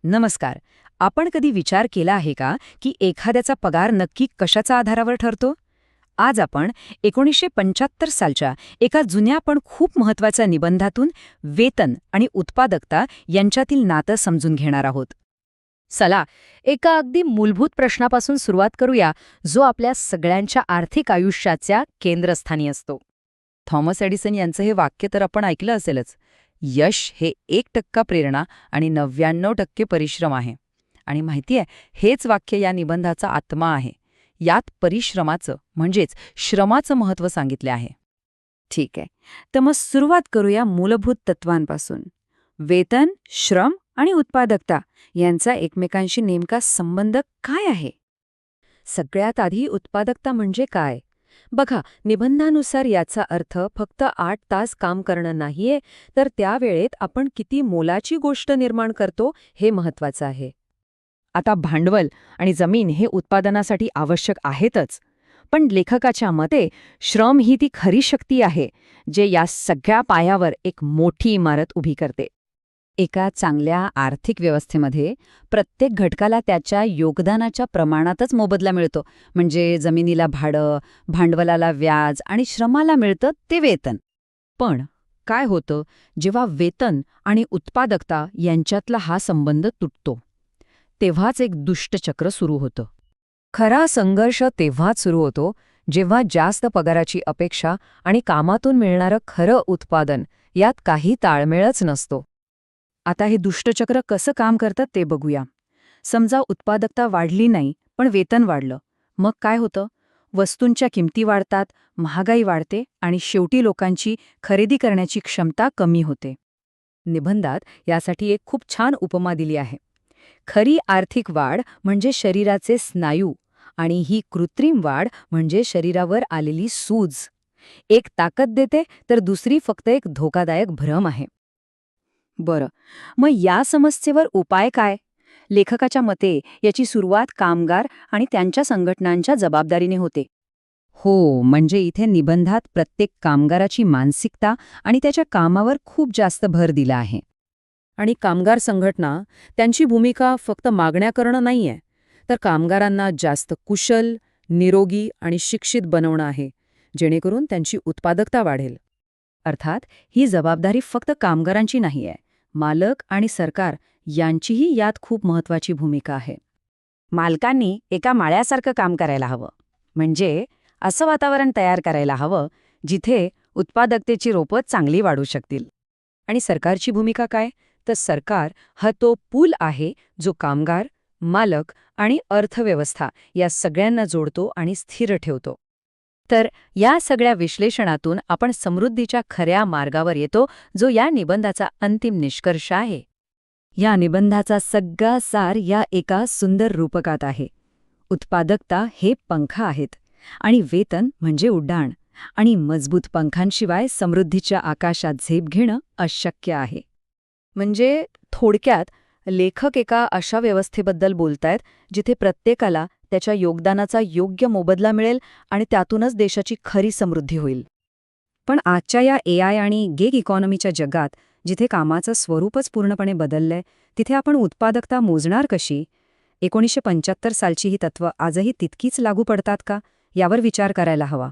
नमस्कार. आपण कधी विचार केला आहे का की एखाद्याचा पगार नक्की कशाच्या आधारावर ठरतो? आज आपण 1975 सालच्या एका जुन्या पण खूप महत्वाच्या निबंधातून वेतन आणि उत्पादकता यांच्यातील नातं समजून घेणार आहोत. चला एका अगदी मूलभूत प्रश्नापासून सुरुवात करूया, जो आपल्या सगळ्यांच्या आर्थिक आयुष्याच्या केंद्रस्थानी असतो. थॉमस एडिसन यांचं हे वाक्य तर आपण ऐकलं असेलच. यश हे 1% प्रेरणा आणि 99% परिश्रम आहे. आणि माहितीये, हेच वाक्य या निबंधाचा आत्मा आहे. यात परिश्रमाचं म्हणजेच श्रमाचं महत्त्व सांगितले आहे. ठीक आहे. तर मग सुरुवात करूया मूलभूत तत्वांपासून. वेतन, श्रम आणि उत्पादकता यांचा एकमेकांशी नेमका संबंध काय आहे? सगळ्यात आधी उत्पादकता म्हणजे काय? बघा, निबंधानुसार याचा अर्थ फक्त 8 तास काम करणं नाहीये, तर त्या वेळेत आपण किती मोलाची गोष्ट निर्माण करतो हे महत्वाचं आहे. आता भांडवल आणि जमीन हे उत्पादनासाठी आवश्यक आहेतच, पण लेखकाच्या मते श्रम ही ती खरी शक्ती आहे, जे या सगळ्या पायावर एक मोठी इमारत उभी करते. एका चांगल्या आर्थिक व्यवस्थेमध्ये प्रत्येक घटकाला त्याच्या योगदानाच्या प्रमाणातच मोबदला मिळतो. म्हणजे जमिनीला भाडं, भांडवलाला व्याज आणि श्रमाला मिळतं ते वेतन. पण काय होतं जेव्हा वेतन आणि उत्पादकता यांच्यातला हा संबंध तुटतो? तेव्हाच एक दुष्टचक्र सुरू होतं. खरा संघर्ष तेव्हाच सुरू होतो जेव्हा जास्त पगाराची अपेक्षा आणि कामातून मिळणारं खरं उत्पादन यात काही ताळमेळच नसतो. आता हे दुष्टचक्र कसं काम करतं ते बघूया. समजा उत्पादकता वाढली नाही, पण वेतन वाढलं. मग काय होतं? वस्तूंच्या किमती वाढतात, महागाई वाढते आणि शेवटी लोकांची खरेदी करण्याची क्षमता कमी होते. निबंधात यासाठी एक खूप छान उपमा दिली आहे. खरी आर्थिक वाढ म्हणजे शरीराचे स्नायू आणि ही कृत्रिम वाढ म्हणजे शरीरावर आलेली सूज. एक ताकद देते तर दुसरी फक्त एक धोकादायक भ्रम आहे. बरं, मग या समस्येवर उपाय काय? लेखकाच्या मते याची सुरुवात कामगार आणि त्यांच्या संघटनांच्या जबाबदारीने होते. हो, म्हणजे इथे निबंधात प्रत्येक कामगाराची मानसिकता आणि त्याच्या कामावर खूप जास्त भर दिला आहे. आणि कामगार संघटना, त्यांची भूमिका फक्त मागण्या करणं नाहीये, तर कामगारांना जास्त कुशल, निरोगी आणि शिक्षित बनवणं आहे, जेणेकरून त्यांची उत्पादकता वाढेल. अर्थात ही जबाबदारी फक्त कामगारांची नाहीये. मालक आणि सरकार यांचीही यात खूप महत्वाची भूमिका आहे. मालकांनी एका माळ्यासारखं काम करायला हवं. म्हणजे असं वातावरण तयार करायला हवं जिथे उत्पादकतेची रोपं चांगली वाढू शकतील. आणि सरकारची भूमिका काय? तर सरकार हा तो पूल आहे जो कामगार, मालक आणि अर्थव्यवस्था या सगळ्यांना जोडतो आणि स्थिर ठेवतो. तर या सगळ्या विश्लेषणातून आपण समृद्धीच्या खऱ्या मार्गावर येतो, जो या निबंधाचा अंतिम निष्कर्ष आहे. या निबंधाचा सगळा सार या एका सुंदर रूपकात आहे. उत्पादकता हे पंख आहेत आणि वेतन म्हणजे उड्डाण, आणि मजबूत पंखांशिवाय समृद्धीच्या आकाशात झेप घेणं अशक्य आहे. म्हणजे थोडक्यात लेखक एका अशा व्यवस्थेबद्दल बोलतायत जिथे प्रत्येकाला त्याच्या योगदानाचा योग्य मोबदला मिळेल आणि त्यातूनच देशाची खरी समृद्धी होईल. पण आजच्या या AI आणि गिग इकॉनॉमीच्या जगात जिथे कामाचं स्वरूपच पूर्णपणे बदललंय, तिथे आपण उत्पादकता मोजणार कशी? 1975 सालची ही तत्त्व आजही तितकीच लागू पडतात का? यावर विचार करायला हवा.